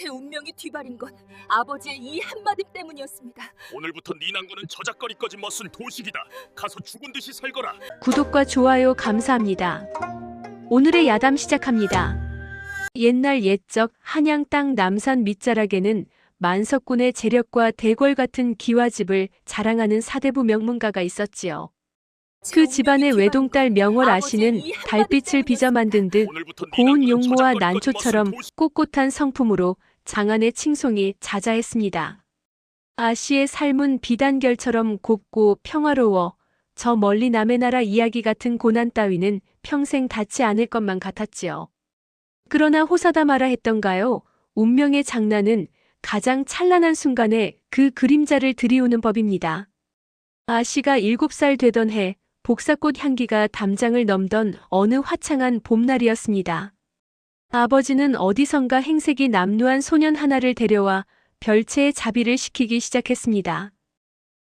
제 운명이 뒤바린 건 아버지의 이 한마디 때문이었습니다. 오늘부터 네 난구는 저작거리까지 멋쓴 도식이다. 가서 죽은 듯이 살거라. 구독과 좋아요 감사합니다. 오늘의 야담 시작합니다. 옛날 옛적 한양 땅 남산 밑자락에는 만석군의 재력과 대궐 같은 기와집을 자랑하는 사대부 명문가가 있었지요. 그 집안의 외동딸 명월 아씨는 달빛을 빚어 만든 듯 고운 용모와 난초처럼 꼿꼿한 성품으로 장안의 칭송이 자자했습니다. 아씨의 삶은 비단결처럼 곱고 평화로워 저 멀리 남의 나라 이야기 같은 고난 따위는 평생 닿지 않을 것만 같았지요. 그러나 호사다마라 했던가요? 운명의 장난은 가장 찬란한 순간에 그 그림자를 들이우는 법입니다. 아씨가 7살 되던 해 복사꽃 향기가 담장을 넘던 어느 화창한 봄날이었습니다. 아버지는 어디선가 행색이 남루한 소년 하나를 데려와 별채의 자비를 시키기 시작했습니다.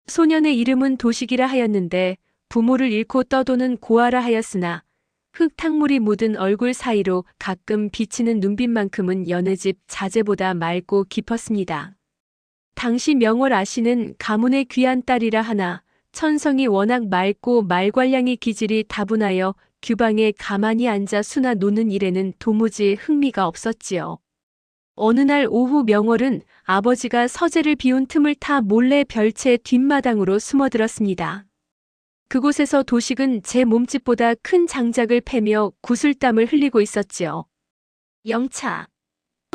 소년의 이름은 도식이라 하였는데 부모를 잃고 떠도는 고아라 하였으나 흙탕물이 묻은 얼굴 사이로 가끔 비치는 눈빛만큼은 여느 집 자재보다 맑고 깊었습니다. 당시 명월 아씨는 가문의 귀한 딸이라 하나 천성이 워낙 맑고 말괄량이 기질이 다분하여 규방에 가만히 앉아 수나 노는 일에는 도무지 흥미가 없었지요. 어느 날 오후 명월은 아버지가 서재를 비운 틈을 타 몰래 별채 뒷마당으로 숨어들었습니다. 그곳에서 도식은 제 몸집보다 큰 장작을 패며 구슬땀을 흘리고 있었지요. 영차!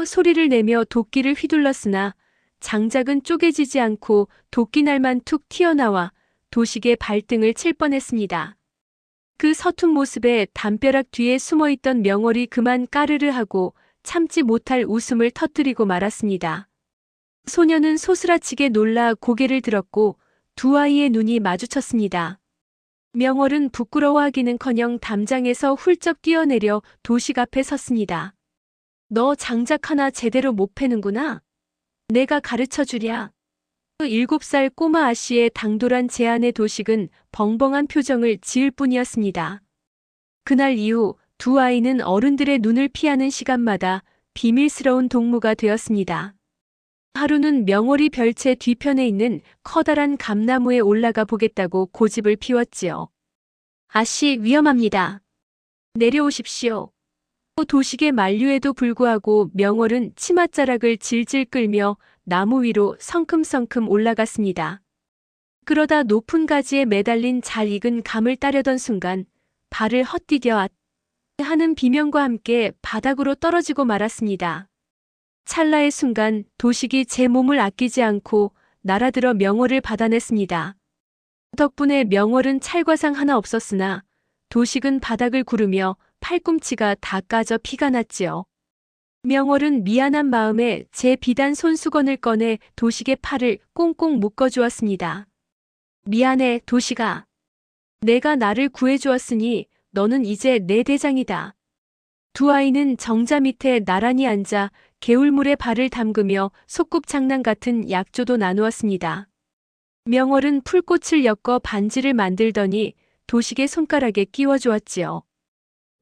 소리를 내며 도끼를 휘둘렀으나 장작은 쪼개지지 않고 도끼날만 툭 튀어나와 도식의 발등을 칠 뻔했습니다. 그 서툰 모습에 담벼락 뒤에 숨어있던 명월이 그만 까르르 하고 참지 못할 웃음을 터뜨리고 말았습니다. 소녀는 소스라치게 놀라 고개를 들었고 두 아이의 눈이 마주쳤습니다. 명월은 부끄러워하기는커녕 담장에서 훌쩍 뛰어내려 도식 앞에 섰습니다. 너 장작 하나 제대로 못 패는구나. 내가 가르쳐 주랴. 7살 꼬마 아씨의 당돌한 제안에 도식은 벙벙한 표정을 지을 뿐이었습니다. 그날 이후 두 아이는 어른들의 눈을 피하는 시간마다 비밀스러운 동무가 되었습니다. 하루는 명월이 별채 뒤편에 있는 커다란 감나무에 올라가 보겠다고 고집을 피웠지요. 아씨, 위험합니다. 내려오십시오. 도식의 만류에도 불구하고 명월은 치맛자락을 질질 끌며 나무 위로 성큼성큼 올라갔습니다. 그러다 높은 가지에 매달린 잘 익은 감을 따려던 순간 발을 헛디뎌 앗 하는 비명과 함께 바닥으로 떨어지고 말았습니다. 찰나의 순간 도식이 제 몸을 아끼지 않고 날아들어 명월을 받아냈습니다. 덕분에 명월은 찰과상 하나 없었으나 도식은 바닥을 구르며 팔꿈치가 다 까져 피가 났지요. 명월은 미안한 마음에 제 비단 손수건을 꺼내 도식의 팔을 꽁꽁 묶어주었습니다. 미안해, 도식아. 내가 나를 구해주었으니 너는 이제 내 대장이다. 두 아이는 정자 밑에 나란히 앉아 개울물에 발을 담그며 소꿉장난 같은 약조도 나누었습니다. 명월은 풀꽃을 엮어 반지를 만들더니 도식의 손가락에 끼워주었지요.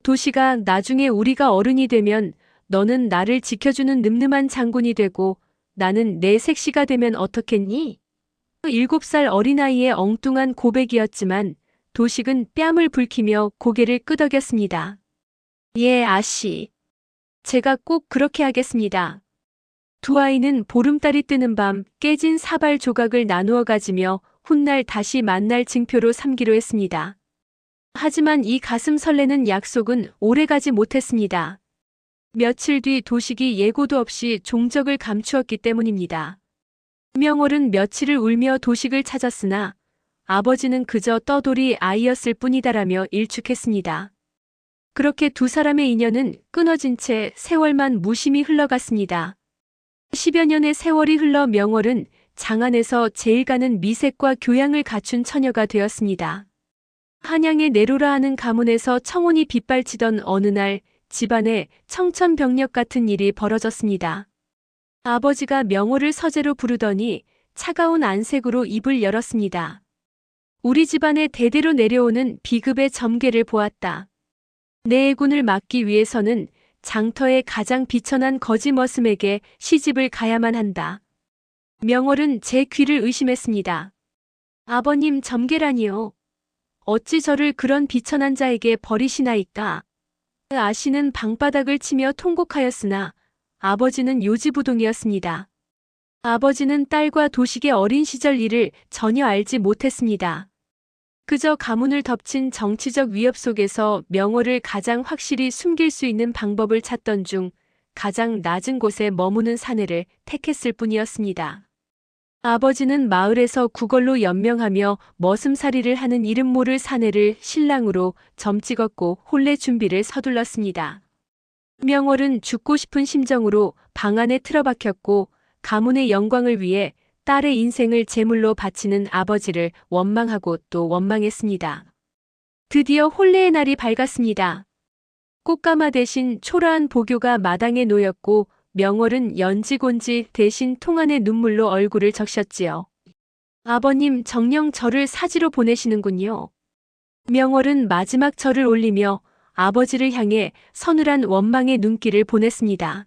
도식아, 나중에 우리가 어른이 되면 너는 나를 지켜주는 늠름한 장군이 되고 나는 내 색시가 되면 어떻겠니? 7살 어린아이의 엉뚱한 고백이었지만 도식은 뺨을 붉히며 고개를 끄덕였습니다. 예, 아씨. 제가 꼭 그렇게 하겠습니다. 두 아이는 보름달이 뜨는 밤 깨진 사발 조각을 나누어 가지며 훗날 다시 만날 징표로 삼기로 했습니다. 하지만 이 가슴 설레는 약속은 오래가지 못했습니다. 며칠 뒤 도식이 예고도 없이 종적을 감추었기 때문입니다. 명월은 며칠을 울며 도식을 찾았으나 아버지는 그저 떠돌이 아이였을 뿐이다라며 일축했습니다. 그렇게 두 사람의 인연은 끊어진 채 세월만 무심히 흘러갔습니다. 10여 년의 세월이 흘러 명월은 장안에서 제일 가는 미색과 교양을 갖춘 처녀가 되었습니다. 한양의 내로라 하는 가문에서 청혼이 빗발치던 어느 날 집안에 청천벽력 같은 일이 벌어졌습니다. 아버지가 명월을 서재로 부르더니 차가운 안색으로 입을 열었습니다. 우리 집안에 대대로 내려오는 비급의 점괘를 보았다. 내 애군을 막기 위해서는 장터의 가장 비천한 거지 머슴에게 시집을 가야만 한다. 명월은 제 귀를 의심했습니다. 아버님 점괘라니요. 어찌 저를 그런 비천한 자에게 버리시나이까. 아씨는 방바닥을 치며 통곡하였으나 아버지는 요지부동이었습니다. 아버지는 딸과 도식의 어린 시절 일을 전혀 알지 못했습니다. 그저 가문을 덮친 정치적 위협 속에서 명월을 가장 확실히 숨길 수 있는 방법을 찾던 중 가장 낮은 곳에 머무는 사내를 택했을 뿐이었습니다. 아버지는 마을에서 구걸로 연명하며 머슴살이를 하는 이름 모를 사내를 신랑으로 점찍었고 혼례 준비를 서둘렀습니다. 명월은 죽고 싶은 심정으로 방 안에 틀어박혔고 가문의 영광을 위해 딸의 인생을 제물로 바치는 아버지를 원망하고 또 원망했습니다. 드디어 혼례의 날이 밝았습니다. 꽃가마 대신 초라한 보교가 마당에 놓였고 명월은 연지곤지 대신 통안의 눈물로 얼굴을 적셨지요. 아버님 정녕 저를 사지로 보내시는군요. 명월은 마지막 절을 올리며 아버지를 향해 서늘한 원망의 눈길을 보냈습니다.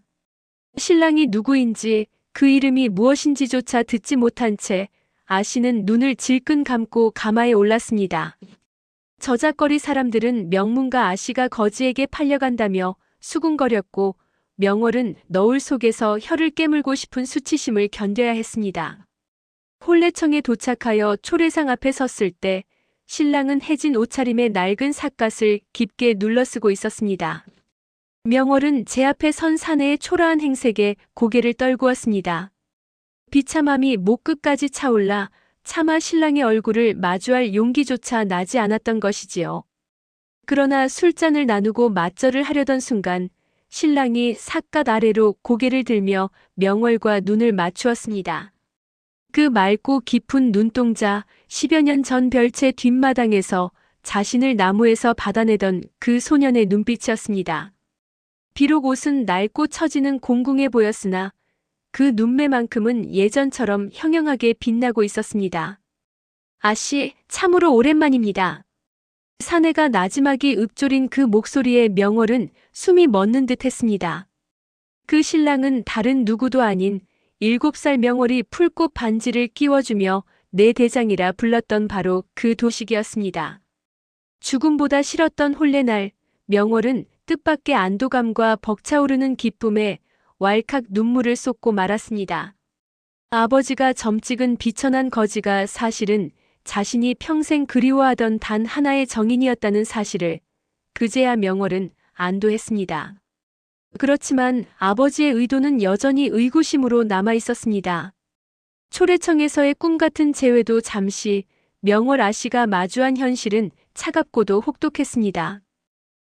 신랑이 누구인지 그 이름이 무엇인지조차 듣지 못한 채 아씨는 눈을 질끈 감고 가마에 올랐습니다. 저작거리 사람들은 명문가 아씨가 거지에게 팔려간다며 수군거렸고 명월은 너울 속에서 혀를 깨물고 싶은 수치심을 견뎌야 했습니다. 혼례청에 도착하여 초례상 앞에 섰을 때 신랑은 해진 옷차림의 낡은 삿갓을 깊게 눌러쓰고 있었습니다. 명월은 제 앞에 선 사내의 초라한 행색에 고개를 떨구었습니다. 비참함이 목끝까지 차올라 차마 신랑의 얼굴을 마주할 용기조차 나지 않았던 것이지요. 그러나 술잔을 나누고 맞절을 하려던 순간 신랑이 삿갓 아래로 고개를 들며 명월과 눈을 맞추었습니다. 그 맑고 깊은 눈동자, 10여 년 전 별채 뒷마당에서 자신을 나무에서 받아내던 그 소년의 눈빛이었습니다. 비록 옷은 낡고 처지는 공궁해 보였으나 그 눈매만큼은 예전처럼 형형하게 빛나고 있었습니다. 아씨, 참으로 오랜만입니다. 사내가 나지막이 읊조린 그 목소리에 명월은 숨이 멎는 듯 했습니다. 그 신랑은 다른 누구도 아닌 7살 명월이 풀꽃 반지를 끼워주며 내 대장이라 불렀던 바로 그 도식이었습니다. 죽음보다 싫었던 혼례날 명월은 뜻밖의 안도감과 벅차오르는 기쁨에 왈칵 눈물을 쏟고 말았습니다. 아버지가 점찍은 비천한 거지가 사실은 자신이 평생 그리워하던 단 하나의 정인이었다는 사실을 그제야 명월은 안도했습니다. 그렇지만 아버지의 의도는 여전히 의구심으로 남아 있었습니다. 초례청에서의 꿈같은 재회도 잠시 명월 아씨가 마주한 현실은 차갑고도 혹독했습니다.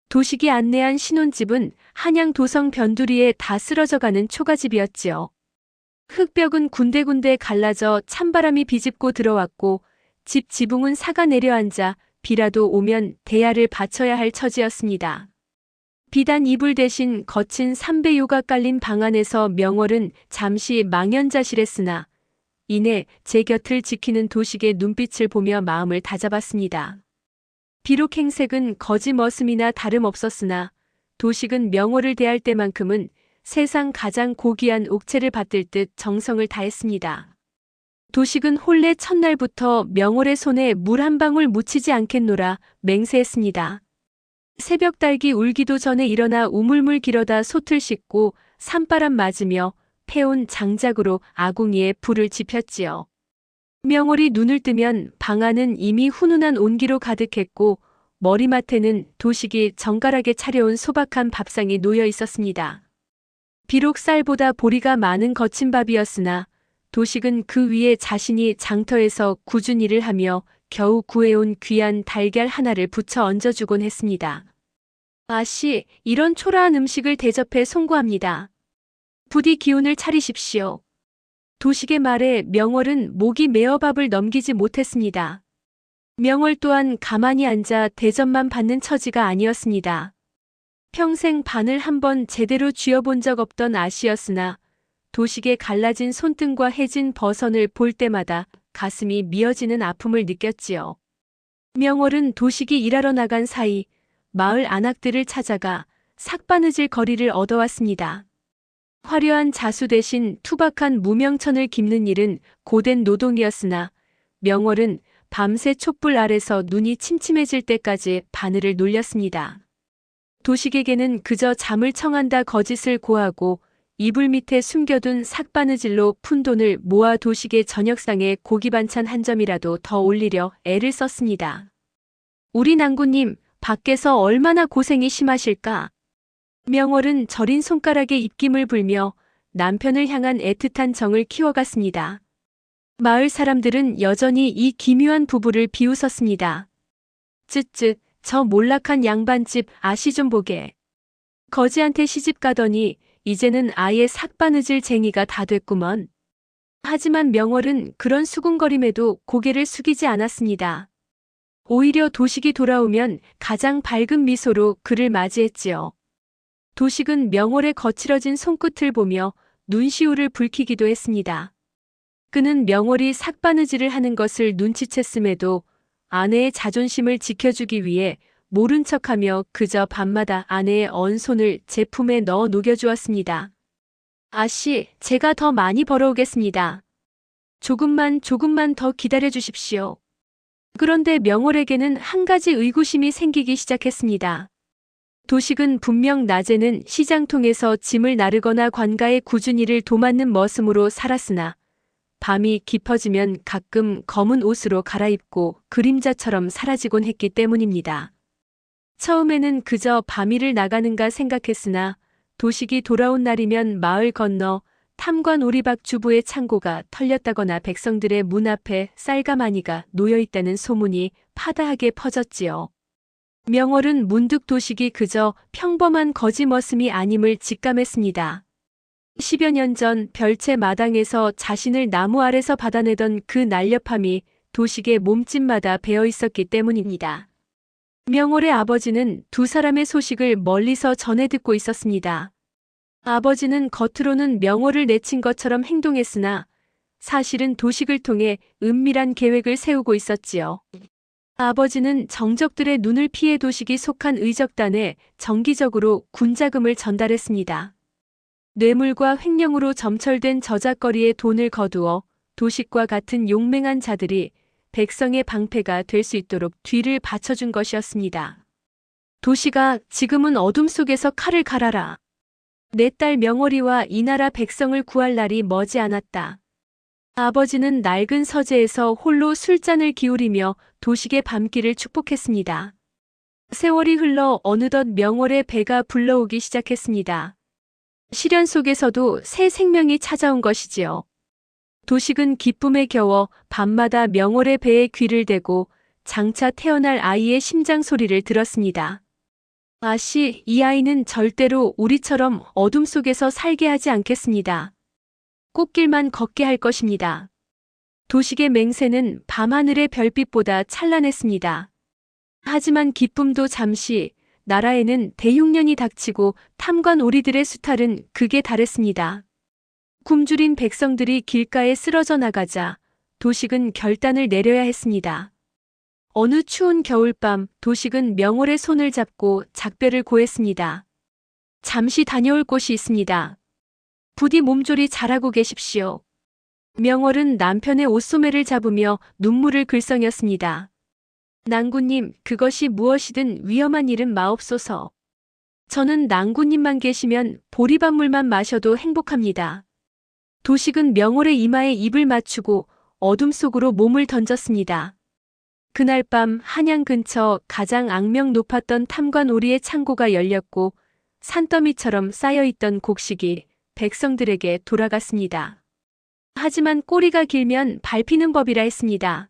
도식이 안내한 신혼집은 한양 도성 변두리에 다 쓰러져가는 초가집이었지요. 흙벽은 군데군데 갈라져 찬바람이 비집고 들어왔고 집 지붕은 사가 내려앉아 비라도 오면 대야를 받쳐야 할 처지였습니다. 비단 이불 대신 거친 삼배요가 깔린 방 안에서 명월은 잠시 망연자실했으나 이내 제 곁을 지키는 도식의 눈빛을 보며 마음을 다잡았습니다. 비록 행색은 거지 머슴이나 다름없었으나 도식은 명월을 대할 때만큼은 세상 가장 고귀한 옥체를 받들 듯 정성을 다했습니다. 도식은 혼례 첫날부터 명월의 손에 물 한 방울 묻히지 않겠노라 맹세했습니다. 새벽 달기 울기도 전에 일어나 우물물 길어다 솥을 씻고 산바람 맞으며 패온 장작으로 아궁이에 불을 지폈지요. 명월이 눈을 뜨면 방 안은 이미 훈훈한 온기로 가득했고 머리맡에는 도식이 정갈하게 차려온 소박한 밥상이 놓여 있었습니다. 비록 쌀보다 보리가 많은 거친 밥이었으나 도식은 그 위에 자신이 장터에서 꾸준히 일을 하며 겨우 구해온 귀한 달걀 하나를 붙여 얹어주곤 했습니다. 아씨, 이런 초라한 음식을 대접해 송구합니다. 부디 기운을 차리십시오. 도식의 말에 명월은 목이 메어 밥을 넘기지 못했습니다. 명월 또한 가만히 앉아 대접만 받는 처지가 아니었습니다. 평생 반을 한번 제대로 쥐어본 적 없던 아씨였으나 도식의 갈라진 손등과 해진 버선을 볼 때마다 가슴이 미어지는 아픔을 느꼈지요. 명월은 도식이 일하러 나간 사이 마을 안악들을 찾아가 삭바느질 거리를 얻어왔습니다. 화려한 자수 대신 투박한 무명천을 깁는 일은 고된 노동이었으나 명월은 밤새 촛불 아래서 눈이 침침해질 때까지 바늘을 놀렸습니다. 도식에게는 그저 잠을 청한다 거짓을 고하고 이불 밑에 숨겨둔 삭바느질로 푼 돈을 모아 도식의 저녁상에 고기 반찬 한 점이라도 더 올리려 애를 썼습니다. 우리 낭구님, 밖에서 얼마나 고생이 심하실까? 명월은 저린 손가락에 입김을 불며 남편을 향한 애틋한 정을 키워갔습니다. 마을 사람들은 여전히 이 기묘한 부부를 비웃었습니다. 쯧쯧, 저 몰락한 양반집 아시 좀 보게. 거지한테 시집 가더니 이제는 아예 삭바느질 쟁이가 다 됐구먼. 하지만 명월은 그런 수군거림에도 고개를 숙이지 않았습니다. 오히려 도식이 돌아오면 가장 밝은 미소로 그를 맞이했지요. 도식은 명월의 거칠어진 손끝을 보며 눈시울을 붉히기도 했습니다. 그는 명월이 삭바느질을 하는 것을 눈치챘음에도 아내의 자존심을 지켜주기 위해 모른 척하며 그저 밤마다 아내의 언 손을 제 품에 넣어 녹여주었습니다. 아씨, 제가 더 많이 벌어오겠습니다. 조금만 더 기다려주십시오. 그런데 명월에게는 한 가지 의구심이 생기기 시작했습니다. 도식은 분명 낮에는 시장통에서 짐을 나르거나 관가의 꾸준히를 도맡는 머슴으로 살았으나 밤이 깊어지면 가끔 검은 옷으로 갈아입고 그림자처럼 사라지곤 했기 때문입니다. 처음에는 그저 밤일을 나가는가 생각했으나 도식이 돌아온 날이면 마을 건너 탐관 오리박 주부의 창고가 털렸다거나 백성들의 문 앞에 쌀가마니가 놓여있다는 소문이 파다하게 퍼졌지요. 명월은 문득 도식이 그저 평범한 거지머슴이 아님을 직감했습니다. 10여 년 전 별채 마당에서 자신을 나무 아래서 받아내던 그 날렵함이 도식의 몸집마다 배어 있었기 때문입니다. 명월의 아버지는 두 사람의 소식을 멀리서 전해 듣고 있었습니다. 아버지는 겉으로는 명월을 내친 것처럼 행동했으나 사실은 도식을 통해 은밀한 계획을 세우고 있었지요. 아버지는 정적들의 눈을 피해 도식이 속한 의적단에 정기적으로 군자금을 전달했습니다. 뇌물과 횡령으로 점철된 저작거리에 돈을 거두어 도식과 같은 용맹한 자들이 백성의 방패가 될 수 있도록 뒤를 받쳐준 것이었습니다. 도식아, 지금은 어둠 속에서 칼을 갈아라. 내 딸 명월이와 이 나라 백성을 구할 날이 머지 않았다. 아버지는 낡은 서재에서 홀로 술잔을 기울이며 도식의 밤길을 축복했습니다. 세월이 흘러 어느덧 명월의 배가 불러오기 시작했습니다. 시련 속에서도 새 생명이 찾아온 것이지요. 도식은 기쁨에 겨워 밤마다 명월의 배에 귀를 대고 장차 태어날 아이의 심장 소리를 들었습니다. 아씨, 이 아이는 절대로 우리처럼 어둠 속에서 살게 하지 않겠습니다. 꽃길만 걷게 할 것입니다. 도식의 맹세는 밤하늘의 별빛보다 찬란했습니다. 하지만 기쁨도 잠시, 나라에는 대흉년이 닥치고 탐관 오리들의 수탈은 극에 달했습니다. 굶주린 백성들이 길가에 쓰러져 나가자 도식은 결단을 내려야 했습니다. 어느 추운 겨울밤 도식은 명월의 손을 잡고 작별을 고했습니다. 잠시 다녀올 곳이 있습니다. 부디 몸조리 잘하고 계십시오. 명월은 남편의 옷소매를 잡으며 눈물을 글썽였습니다. 낭구님, 그것이 무엇이든 위험한 일은 마옵소서. 저는 낭구님만 계시면 보리밥물만 마셔도 행복합니다. 도식은 명월의 이마에 입을 맞추고 어둠 속으로 몸을 던졌습니다. 그날 밤 한양 근처 가장 악명 높았던 탐관 오리의 창고가 열렸고 산더미처럼 쌓여있던 곡식이 백성들에게 돌아갔습니다. 하지만 꼬리가 길면 밟히는 법이라 했습니다.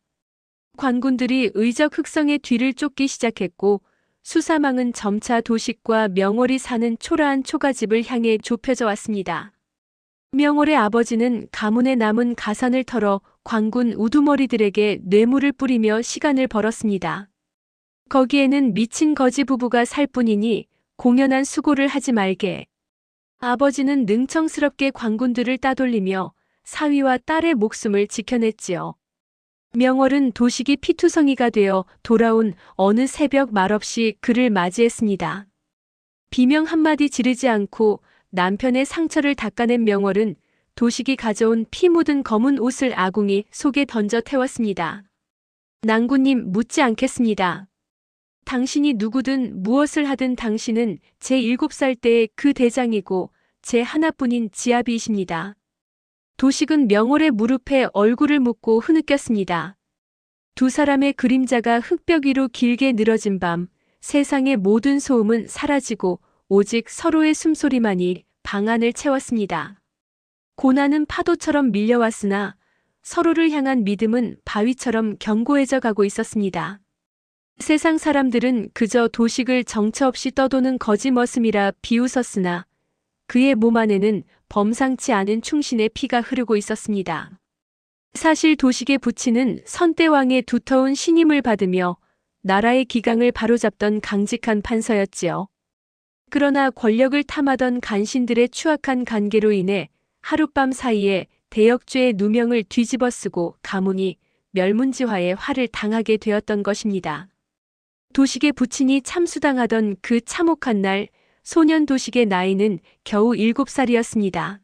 관군들이 의적 흑성의 뒤를 쫓기 시작했고 수사망은 점차 도식과 명월이 사는 초라한 초가집을 향해 좁혀져 왔습니다. 명월의 아버지는 가문에 남은 가산을 털어 관군 우두머리들에게 뇌물을 뿌리며 시간을 벌었습니다. 거기에는 미친 거지 부부가 살 뿐이니 공연한 수고를 하지 말게. 아버지는 능청스럽게 관군들을 따돌리며 사위와 딸의 목숨을 지켜냈지요. 명월은 도식이 피투성이가 되어 돌아온 어느 새벽 말없이 그를 맞이했습니다. 비명 한마디 지르지 않고 남편의 상처를 닦아낸 명월은 도식이 가져온 피 묻은 검은 옷을 아궁이 속에 던져 태웠습니다. 낭구님, 묻지 않겠습니다. 당신이 누구든 무엇을 하든 당신은 제 7살 때의 그 대장이고 제 하나뿐인 지아비이십니다. 도식은 명월의 무릎에 얼굴을 묻고 흐느꼈습니다. 두 사람의 그림자가 흙벽 위로 길게 늘어진 밤, 세상의 모든 소음은 사라지고 오직 서로의 숨소리만이 방 안을 채웠습니다. 고난은 파도처럼 밀려왔으나 서로를 향한 믿음은 바위처럼 견고해져 가고 있었습니다. 세상 사람들은 그저 도식을 정처 없이 떠도는 거짓머슴이라 비웃었으나 그의 몸 안에는 범상치 않은 충신의 피가 흐르고 있었습니다. 사실 도식의 부친은 선대왕의 두터운 신임을 받으며 나라의 기강을 바로잡던 강직한 판서였지요. 그러나 권력을 탐하던 간신들의 추악한 관계로 인해 하룻밤 사이에 대역죄의 누명을 뒤집어쓰고 가문이 멸문지화의 화를 당하게 되었던 것입니다. 도식의 부친이 참수당하던 그 참혹한 날, 소년 도식의 나이는 겨우 7살이었습니다.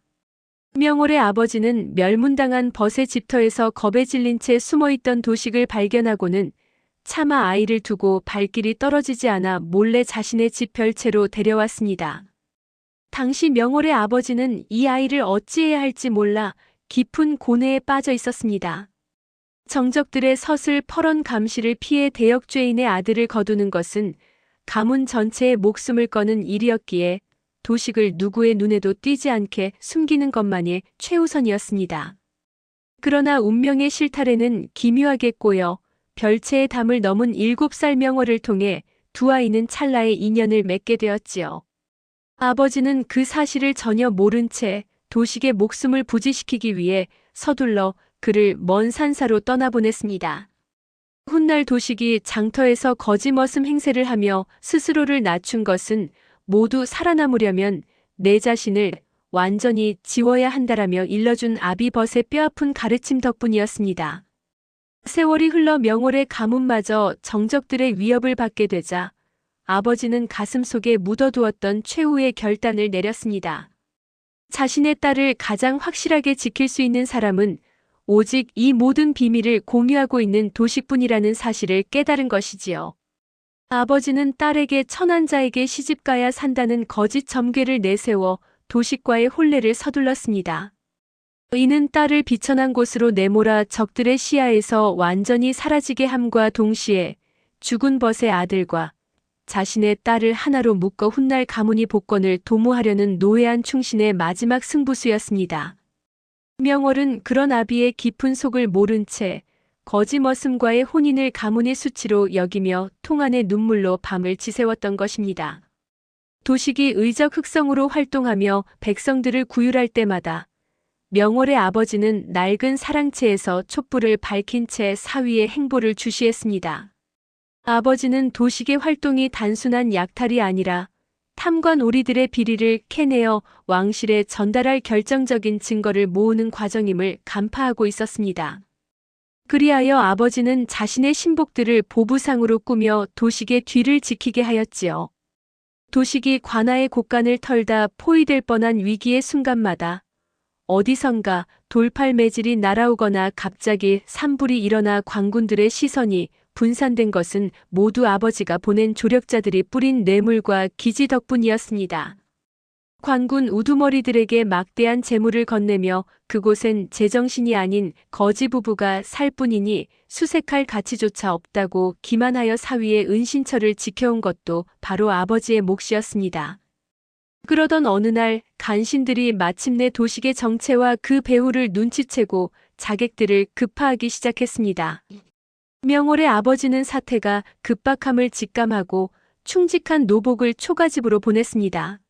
명월의 아버지는 멸문당한 벗의 집터에서 겁에 질린 채 숨어있던 도식을 발견하고는 차마 아이를 두고 발길이 떨어지지 않아 몰래 자신의 집 별채로 데려왔습니다. 당시 명월의 아버지는 이 아이를 어찌해야 할지 몰라 깊은 고뇌에 빠져 있었습니다. 정적들의 서슬 퍼런 감시를 피해 대역죄인의 아들을 거두는 것은 가문 전체의 목숨을 거는 일이었기에 도식을 누구의 눈에도 띄지 않게 숨기는 것만이 최우선이었습니다. 그러나 운명의 실타래는 기묘하게 꼬여 별채의 담을 넘은 7살 명월을 통해 두 아이는 찰나의 인연을 맺게 되었지요. 아버지는 그 사실을 전혀 모른 채 도식의 목숨을 부지시키기 위해 서둘러 그를 먼 산사로 떠나보냈습니다. 훗날 도식이 장터에서 거짓머슴 행세를 하며 스스로를 낮춘 것은 모두 살아남으려면 내 자신을 완전히 지워야 한다라며 일러준 아비벗의 뼈아픈 가르침 덕분이었습니다. 세월이 흘러 명월의 가문마저 정적들의 위협을 받게 되자 아버지는 가슴속에 묻어두었던 최후의 결단을 내렸습니다. 자신의 딸을 가장 확실하게 지킬 수 있는 사람은 오직 이 모든 비밀을 공유하고 있는 도식뿐이라는 사실을 깨달은 것이지요. 아버지는 딸에게 천한자에게 시집가야 산다는 거짓 점괘를 내세워 도식과의 혼례를 서둘렀습니다. 이는 딸을 비천한 곳으로 내몰아 적들의 시야에서 완전히 사라지게 함과 동시에 죽은 벗의 아들과 자신의 딸을 하나로 묶어 훗날 가문이 복권을 도모하려는 노예한 충신의 마지막 승부수였습니다. 명월은 그런 아비의 깊은 속을 모른 채 거짓머슴과의 혼인을 가문의 수치로 여기며 통안의 눈물로 밤을 지새웠던 것입니다. 도식이 의적 흑성으로 활동하며 백성들을 구휼할 때마다 명월의 아버지는 낡은 사랑채에서 촛불을 밝힌 채 사위의 행보를 주시했습니다. 아버지는 도식의 활동이 단순한 약탈이 아니라 탐관 오리들의 비리를 캐내어 왕실에 전달할 결정적인 증거를 모으는 과정임을 간파하고 있었습니다. 그리하여 아버지는 자신의 신복들을 보부상으로 꾸며 도식의 뒤를 지키게 하였지요. 도식이 관아의 곡간을 털다 포위될 뻔한 위기의 순간마다 어디선가 돌팔 매질이 날아오거나 갑자기 산불이 일어나 관군들의 시선이 분산된 것은 모두 아버지가 보낸 조력자들이 뿌린 뇌물과 기지 덕분이었습니다. 관군 우두머리들에게 막대한 재물을 건네며 그곳엔 제정신이 아닌 거지 부부가 살 뿐이니 수색할 가치조차 없다고 기만하여 사위의 은신처를 지켜온 것도 바로 아버지의 몫이었습니다. 그러던 어느 날 간신들이 마침내 도식의 정체와 그 배후를 눈치채고 자객들을 급파하기 시작했습니다. 명월의 아버지는 사태가 급박함을 직감하고 충직한 노복을 초가집으로 보냈습니다.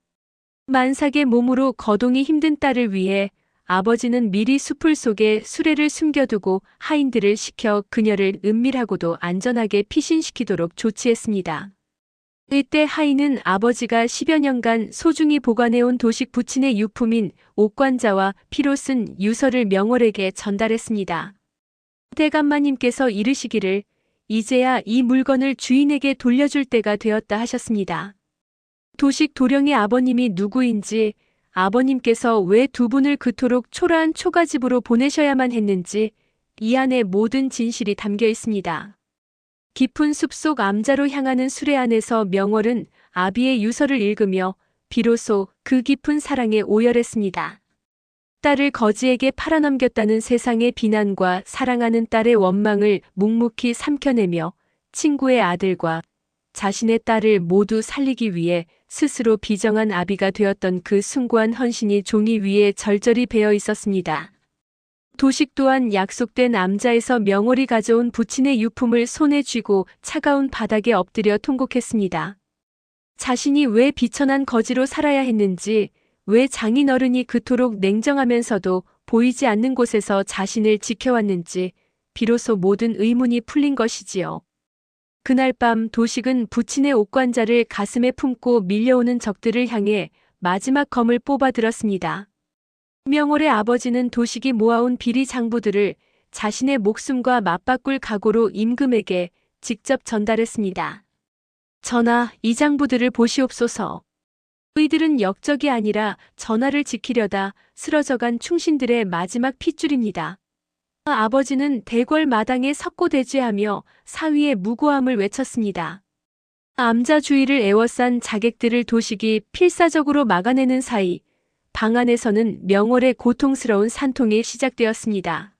만삭의 몸으로 거동이 힘든 딸을 위해 아버지는 미리 숲을 속에 수레를 숨겨두고 하인들을 시켜 그녀를 은밀하고도 안전하게 피신시키도록 조치했습니다. 이때 하인은 아버지가 10여 년간 소중히 보관해온 도식 부친의 유품인 옥관자와 피로 쓴 유서를 명월에게 전달했습니다. 대감마님께서 이르시기를 이제야 이 물건을 주인에게 돌려줄 때가 되었다 하셨습니다. 도식 도령의 아버님이 누구인지, 아버님께서 왜 두 분을 그토록 초라한 초가집으로 보내셔야만 했는지 이 안에 모든 진실이 담겨 있습니다. 깊은 숲속 암자로 향하는 수레안에서 명월은 아비의 유서를 읽으며 비로소 그 깊은 사랑에 오열했습니다. 딸을 거지에게 팔아넘겼다는 세상의 비난과 사랑하는 딸의 원망을 묵묵히 삼켜내며 친구의 아들과 자신의 딸을 모두 살리기 위해 스스로 비정한 아비가 되었던 그 숭고한 헌신이 종이 위에 절절히 배어 있었습니다. 도식 또한 약속된 암자에서 명월이 가져온 부친의 유품을 손에 쥐고 차가운 바닥에 엎드려 통곡했습니다. 자신이 왜 비천한 거지로 살아야 했는지, 왜 장인어른이 그토록 냉정하면서도 보이지 않는 곳에서 자신을 지켜왔는지 비로소 모든 의문이 풀린 것이지요. 그날 밤 도식은 부친의 옥관자를 가슴에 품고 밀려오는 적들을 향해 마지막 검을 뽑아 들었습니다. 명월의 아버지는 도식이 모아온 비리 장부들을 자신의 목숨과 맞바꿀 각오로 임금에게 직접 전달했습니다. 전하, 이 장부들을 보시옵소서. 이들은 역적이 아니라 전하를 지키려다 쓰러져간 충신들의 마지막 핏줄입니다. 아버지는 대궐 마당에 석고대죄하며 사위의 무고함을 외쳤습니다. 암자 주위를 에워싼 자객들을 도식이 필사적으로 막아내는 사이 방 안에서는 명월의 고통스러운 산통이 시작되었습니다.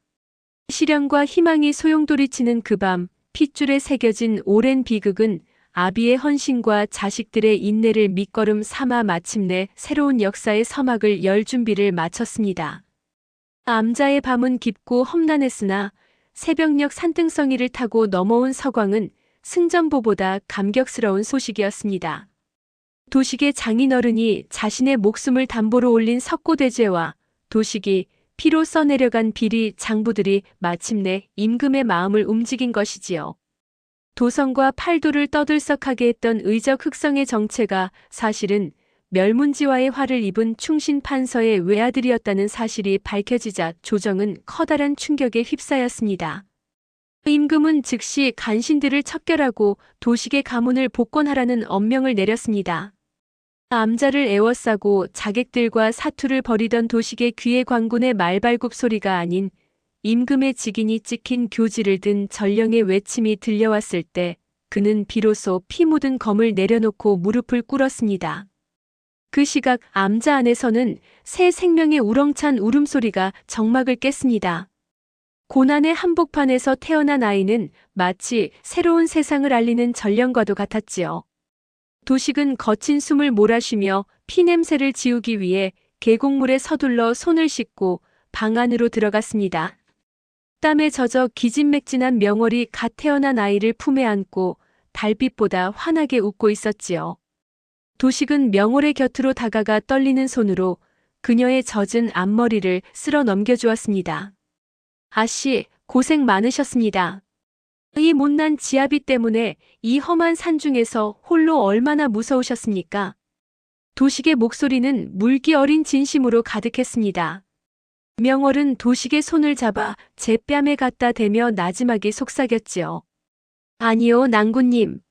시련과 희망이 소용돌이치는 그 밤, 핏줄에 새겨진 오랜 비극은 아비의 헌신과 자식들의 인내를 밑거름 삼아 마침내 새로운 역사의 서막을 열 준비를 마쳤습니다. 암자의 밤은 깊고 험난했으나 새벽녘 산등성이를 타고 넘어온 서광은 승전보보다 감격스러운 소식이었습니다. 도식의 장인어른이 자신의 목숨을 담보로 올린 석고대죄와 도식이 피로 써내려간 비리 장부들이 마침내 임금의 마음을 움직인 것이지요. 도성과 팔도를 떠들썩하게 했던 의적 흑성의 정체가 사실은 멸문지와의 화를 입은 충신 판서의 외아들이었다는 사실이 밝혀지자 조정은 커다란 충격에 휩싸였습니다. 임금은 즉시 간신들을 척결하고 도식의 가문을 복권하라는 엄명을 내렸습니다. 암자를 에워싸고 자객들과 사투를 벌이던 도식의 귀에 광군의 말발굽 소리가 아닌 임금의 직인이 찍힌 교지를 든 전령의 외침이 들려왔을 때 그는 비로소 피 묻은 검을 내려놓고 무릎을 꿇었습니다. 그 시각 암자 안에서는 새 생명의 우렁찬 울음소리가 정막을 깼습니다. 고난의 한복판에서 태어난 아이는 마치 새로운 세상을 알리는 전령과도 같았지요. 도식은 거친 숨을 몰아쉬며 피냄새를 지우기 위해 계곡물에 서둘러 손을 씻고 방 안으로 들어갔습니다. 땀에 젖어 기진맥진한 명월이 갓 태어난 아이를 품에 안고 달빛보다 환하게 웃고 있었지요. 도식은 명월의 곁으로 다가가 떨리는 손으로 그녀의 젖은 앞머리를 쓸어 넘겨주었습니다. 아씨, 고생 많으셨습니다. 이 못난 지아비 때문에 이 험한 산중에서 홀로 얼마나 무서우셨습니까? 도식의 목소리는 물기 어린 진심으로 가득했습니다. 명월은 도식의 손을 잡아 제 뺨에 갖다 대며 나지막이 속삭였지요. 아니요, 낭군님.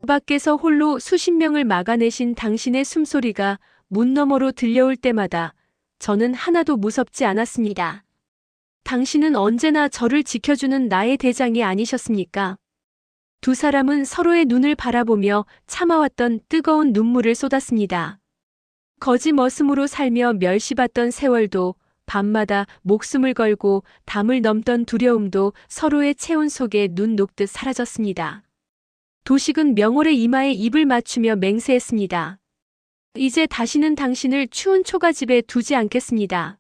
밖에서 홀로 수십 명을 막아내신 당신의 숨소리가 문 너머로 들려올 때마다 저는 하나도 무섭지 않았습니다. 당신은 언제나 저를 지켜주는 나의 대장이 아니셨습니까? 두 사람은 서로의 눈을 바라보며 참아왔던 뜨거운 눈물을 쏟았습니다. 거지 머슴으로 살며 멸시받던 세월도 밤마다 목숨을 걸고 담을 넘던 두려움도 서로의 체온 속에 눈 녹듯 사라졌습니다. 도식은 명월의 이마에 입을 맞추며 맹세했습니다. 이제 다시는 당신을 추운 초가집에 두지 않겠습니다.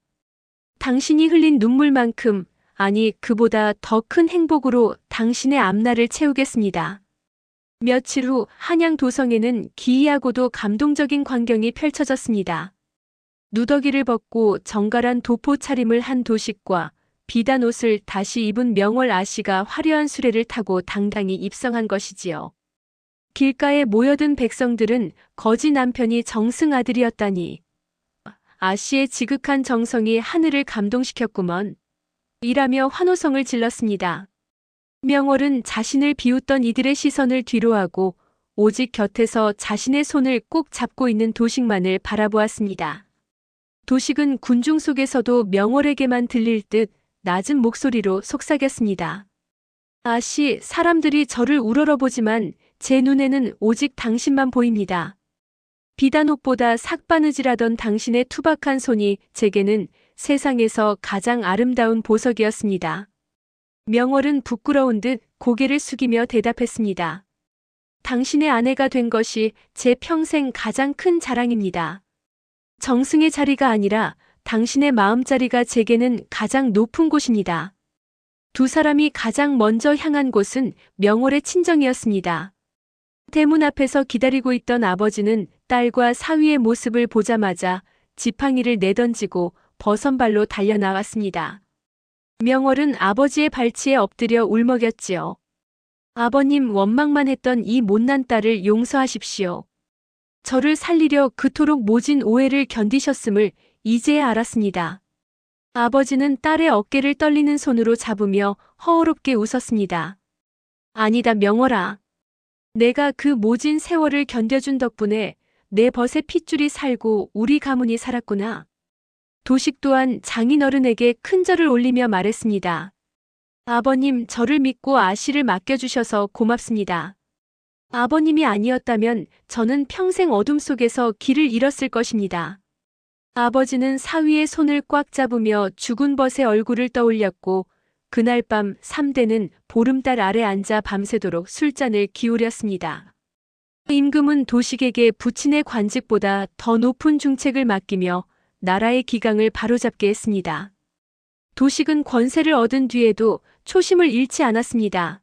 당신이 흘린 눈물만큼, 아니 그보다 더 큰 행복으로 당신의 앞날을 채우겠습니다. 며칠 후 한양 도성에는 기이하고도 감동적인 광경이 펼쳐졌습니다. 누더기를 벗고 정갈한 도포 차림을 한 도식과 비단 옷을 다시 입은 명월 아씨가 화려한 수레를 타고 당당히 입성한 것이지요. 길가에 모여든 백성들은 거지 남편이 정승 아들이었다니. 아씨의 지극한 정성이 하늘을 감동시켰구먼. 이라며 환호성을 질렀습니다. 명월은 자신을 비웃던 이들의 시선을 뒤로하고 오직 곁에서 자신의 손을 꼭 잡고 있는 도식만을 바라보았습니다. 도식은 군중 속에서도 명월에게만 들릴 듯 낮은 목소리로 속삭였습니다. 아씨, 사람들이 저를 우러러보지만 제 눈에는 오직 당신만 보입니다. 비단 옷보다 삭바느질하던 당신의 투박한 손이 제게는 세상에서 가장 아름다운 보석이었습니다. 명월은 부끄러운 듯 고개를 숙이며 대답했습니다. 당신의 아내가 된 것이 제 평생 가장 큰 자랑입니다. 정승의 자리가 아니라 당신의 마음자리가 제게는 가장 높은 곳입니다. 두 사람이 가장 먼저 향한 곳은 명월의 친정이었습니다. 대문 앞에서 기다리고 있던 아버지는 딸과 사위의 모습을 보자마자 지팡이를 내던지고 버선발로 달려나왔습니다. 명월은 아버지의 발치에 엎드려 울먹였지요. 아버님, 원망만 했던 이 못난 딸을 용서하십시오. 저를 살리려 그토록 모진 오해를 견디셨음을 이제야 알았습니다. 아버지는 딸의 어깨를 떨리는 손으로 잡으며 허어롭게 웃었습니다. 아니다, 명월아. 내가 그 모진 세월을 견뎌준 덕분에 내 벗의 핏줄이 살고 우리 가문이 살았구나. 도식 또한 장인어른에게 큰절을 올리며 말했습니다. 아버님, 저를 믿고 아씨를 맡겨주셔서 고맙습니다. 아버님이 아니었다면 저는 평생 어둠 속에서 길을 잃었을 것입니다. 아버지는 사위의 손을 꽉 잡으며 죽은 벗의 얼굴을 떠올렸고 그날 밤 3대는 보름달 아래 앉아 밤새도록 술잔을 기울였습니다. 임금은 도식에게 부친의 관직보다 더 높은 중책을 맡기며 나라의 기강을 바로잡게 했습니다. 도식은 권세를 얻은 뒤에도 초심을 잃지 않았습니다.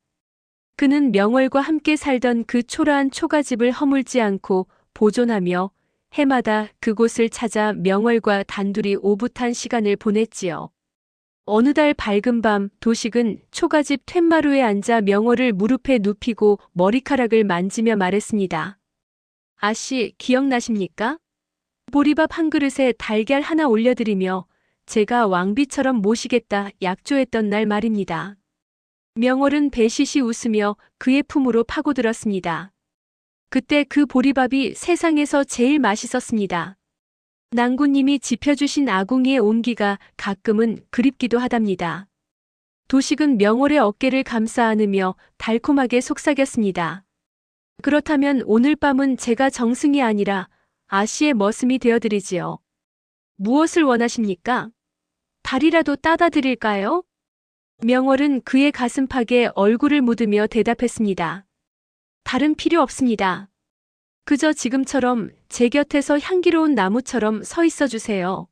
그는 명월과 함께 살던 그 초라한 초가집을 허물지 않고 보존하며 해마다 그곳을 찾아 명월과 단둘이 오붓한 시간을 보냈지요. 어느 달 밝은 밤 도식은 초가집 툇마루에 앉아 명월을 무릎에 눕히고 머리카락을 만지며 말했습니다. 아씨, 기억나십니까? 보리밥 한 그릇에 달걀 하나 올려드리며 제가 왕비처럼 모시겠다 약조했던 날 말입니다. 명월은 배시시 웃으며 그의 품으로 파고들었습니다. 그때 그 보리밥이 세상에서 제일 맛있었습니다. 낭군님이 지펴주신 아궁이의 온기가 가끔은 그립기도 하답니다. 도식은 명월의 어깨를 감싸 안으며 달콤하게 속삭였습니다. 그렇다면 오늘 밤은 제가 정승이 아니라 아씨의 머슴이 되어드리지요. 무엇을 원하십니까? 달이라도 따다 드릴까요? 명월은 그의 가슴팍에 얼굴을 묻으며 대답했습니다. 달은 필요 없습니다. 그저 지금처럼 제 곁에서 향기로운 나무처럼 서 있어 주세요.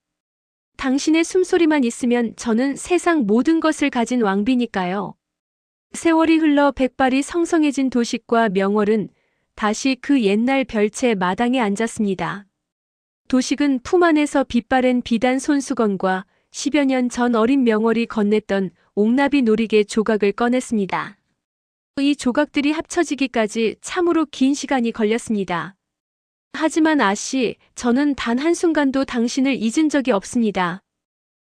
당신의 숨소리만 있으면 저는 세상 모든 것을 가진 왕비니까요. 세월이 흘러 백발이 성성해진 도식과 명월은 다시 그 옛날 별채 마당에 앉았습니다. 도식은 품 안에서 빛바랜 비단 손수건과 10여 년 전 어린 명월이 건넸던 옥나비 놀이개 조각을 꺼냈습니다. 이 조각들이 합쳐지기까지 참으로 긴 시간이 걸렸습니다. 하지만 아씨, 저는 단 한순간도 당신을 잊은 적이 없습니다.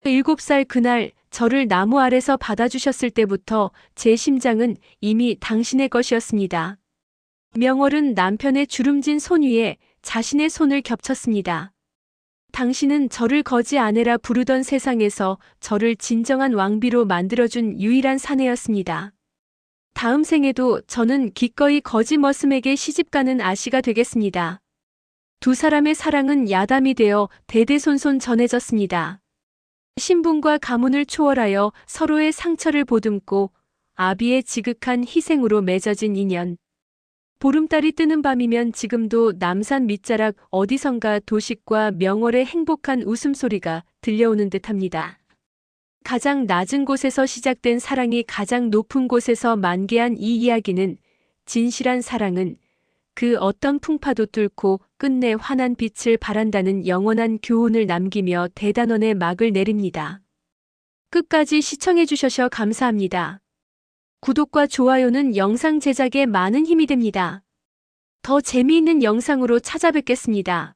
7살 그날 저를 나무 아래서 받아주셨을 때부터 제 심장은 이미 당신의 것이었습니다. 명월은 남편의 주름진 손 위에 자신의 손을 겹쳤습니다. 당신은 저를 거지 아내라 부르던 세상에서 저를 진정한 왕비로 만들어준 유일한 사내였습니다. 다음 생에도 저는 기꺼이 거지 머슴에게 시집가는 아씨가 되겠습니다. 두 사람의 사랑은 야담이 되어 대대손손 전해졌습니다. 신분과 가문을 초월하여 서로의 상처를 보듬고 아비의 지극한 희생으로 맺어진 인연. 보름달이 뜨는 밤이면 지금도 남산 밑자락 어디선가 도식과 명월의 행복한 웃음소리가 들려오는 듯합니다. 가장 낮은 곳에서 시작된 사랑이 가장 높은 곳에서 만개한 이 이야기는 진실한 사랑은 그 어떤 풍파도 뚫고 끝내 환한 빛을 발한다는 영원한 교훈을 남기며 대단원의 막을 내립니다. 끝까지 시청해 주셔서 감사합니다. 구독과 좋아요는 영상 제작에 많은 힘이 됩니다. 더 재미있는 영상으로 찾아뵙겠습니다.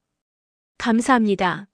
감사합니다.